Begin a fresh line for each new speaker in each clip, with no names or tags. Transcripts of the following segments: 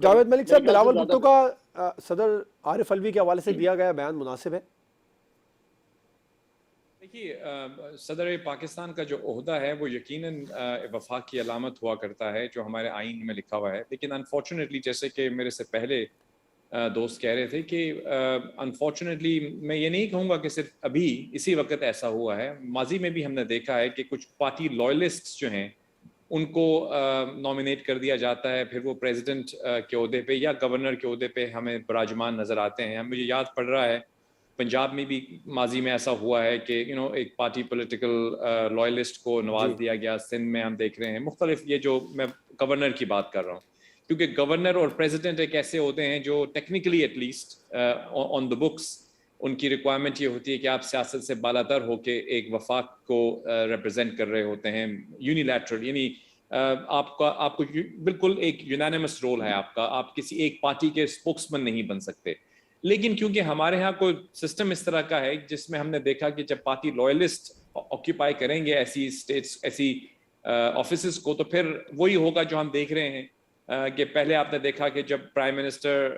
جاوید ملک صاحب،
میرے خیال سے
بلاول بھٹو کا صدر عارف الوی کے حوالے سے دیا گیا بیان مناسب ہے؟
دیکھیے، صدر پاکستان کا جو عہدہ ہے وہ یقیناً وفاق کی علامت ہوا کرتا ہے جو ہمارے آئین میں لکھا ہوا ہے، لیکن انفارچونیٹلی جیسے کہ میرے سے پہلے دوست کہہ رہے تھے کہ انفارچونیٹلی میں یہ نہیں کہوں گا کہ صرف ابھی اسی وقت ایسا ہوا ہے، ماضی میں بھی ہم نے دیکھا ہے کہ کچھ پارٹی لائلسٹ جو ہیں ان کو نامینیٹ کر دیا جاتا ہے، پھر وہ پریزیڈنٹ کے عہدے پہ یا گورنر کے عہدے پہ ہمیں براجمان نظر آتے ہیں. مجھے یاد پڑ رہا ہے پنجاب میں بھی ماضی میں ایسا ہوا ہے کہ ایک پارٹی پولیٹیکل لائلسٹ کو نواز دیا گیا. سندھ میں ہم دیکھ رہے ہیں مختلف، یہ جو میں گورنر کی بات کر رہا ہوں، کیونکہ گورنر اور پریزیڈنٹ ایک ایسے عہدے ہیں جو technically at least on the books ان کی ریکوائرمنٹ یہ ہوتی ہے کہ آپ سیاست سے بالاتر ہو کے ایک وفاق کو ریپرزینٹ کر رہے ہوتے ہیں یونیلیٹرل، یعنی آپ کو بالکل ایک یونانیمس رول ہے آپ کا، آپ کسی ایک پارٹی کے اسپوکسمین نہیں بن سکتے. لیکن کیونکہ ہمارے ہاں کوئی سسٹم اس طرح کا ہے جس میں ہم نے دیکھا کہ جب پارٹی لائلسٹ آکیوپائی کریں گے ایسی اسٹیٹس، ایسی آفیسز کو، تو پھر وہی ہوگا جو ہم دیکھ رہے ہیں کہ پہلے آپ نے دیکھا کہ جب پرائم منسٹر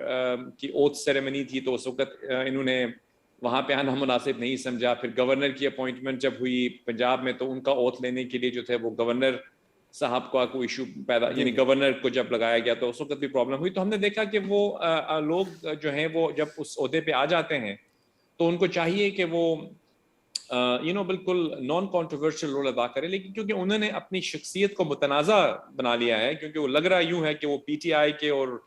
کی اوتھ سیریمنی تھی تو اس وقت انہوں نے وہاں پہ آنا مناسب نہیں سمجھا. پھر گورنر کی اپوائنٹمنٹ جب ہوئی پنجاب میں تو ان کا اوتھ لینے کے لیے جو تھے وہ گورنر صاحب کا کوئی ایشو پیدا، یعنی گورنر کو جب لگایا گیا تو اس وقت بھی پرابلم ہوئی. تو ہم نے دیکھا کہ وہ لوگ جو ہیں وہ جب اس عہدے پہ آ جاتے ہیں تو ان کو چاہیے کہ وہ بالکل نان کانٹروورشل رول ادا کرے، لیکن کیونکہ انہوں نے اپنی شخصیت کو متنازع بنا لیا ہے، کیونکہ وہ لگ رہا یوں ہے کہ وہ پی ٹی آئی کے اور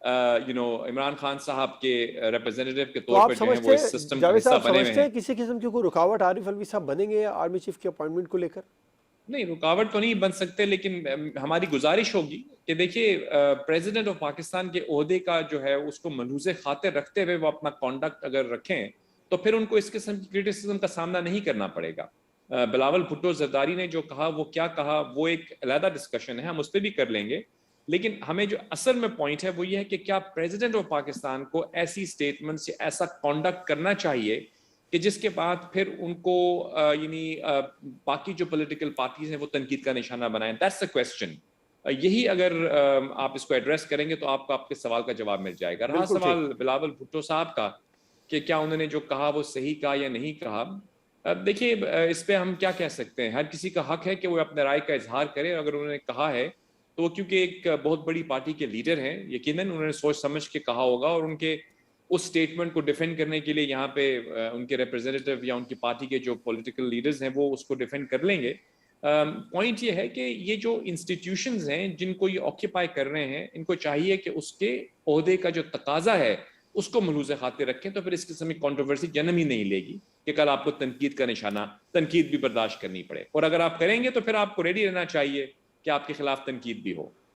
عمران خان صاحب کے ریپرزینٹیو کے طور پر جو ہیں وہ اس سسٹم کا حصہ بنے ہوئے ہیں.
کسی قسم کی کوئی رکاوٹ عارف الوی صاحب بنیں گے آرمی چیف کی اپوائنٹمنٹ کو لے کر؟
نہیں، رکاوٹ تو نہیں بن سکتے، لیکن ہماری گزارش ہوگی کہ دیکھیے پریزیڈنٹ آف پاکستان کے عہدے کا جو ہے اس کو ملحوظ خاطر رکھتے ہوئے وہ اپنا کانڈکٹ اگر رکھیں تو پھر ان کو اس قسم کی کرٹیسزم کا سامنا نہیں کرنا پڑے گا. بلاول بھٹو زرداری نے جو کہا وہ کیا کہا وہ ایک علیحدہ ڈسکشن ہے، ہم اس پہ بھی کر لیں گے. لیکن ہمیں جو اصل میں پوائنٹ ہے وہ یہ ہے کہ کیا پریزیڈنٹ آف پاکستان کو ایسی اسٹیٹمنٹس یا ایسا کانڈکٹ کرنا چاہیے کہ جس کے بعد پھر ان کو باقی جو پولیٹیکل پارٹیز ہیں وہ تنقید کا نشانہ بنائیں. That's the question. یہی اگر آپ اس کو ایڈریس کریں گے تو آپ کو آپ کے سوال کا جواب مل جائے گا. رہا سوال بلاول بھٹو صاحب کا کہ کیا انہوں نے جو کہا وہ صحیح کہا یا نہیں کہا، دیکھیے اس پہ ہم کیا کہہ سکتے ہیں. ہر کسی کا حق ہے کہ وہ اپنے رائے کا اظہار کرے. اگر انہوں نے کہا ہے تو وہ کیونکہ ایک بہت بڑی پارٹی کے لیڈر ہیں، یقیناً انہوں نے سوچ سمجھ کے کہا ہوگا، اور ان کے اس سٹیٹمنٹ کو ڈیفینڈ کرنے کے لیے یہاں پہ ان کے ریپرزینٹیو یا ان کی پارٹی کے جو پولیٹیکل لیڈرز ہیں وہ اس کو ڈیفینڈ کر لیں گے. پوائنٹ یہ ہے کہ یہ جو انسٹیٹیوشنز ہیں جن کو یہ آکیوپائی کر رہے ہیں ان کو چاہیے کہ اس کے عہدے کا جو تقاضا ہے اس کو ملحوظ خاطر رکھیں، تو پھر اس قسم کی کنٹروورسی جنم ہی نہیں لے گی کہ کل آپ کو تنقید کا نشانہ، تنقید بھی برداشت کرنی پڑے. اور اگر آپ کریں گے تو پھر آپ کو ریڈی رہنا چاہیے کہ آپ کے خلاف تنقید بھی ہو.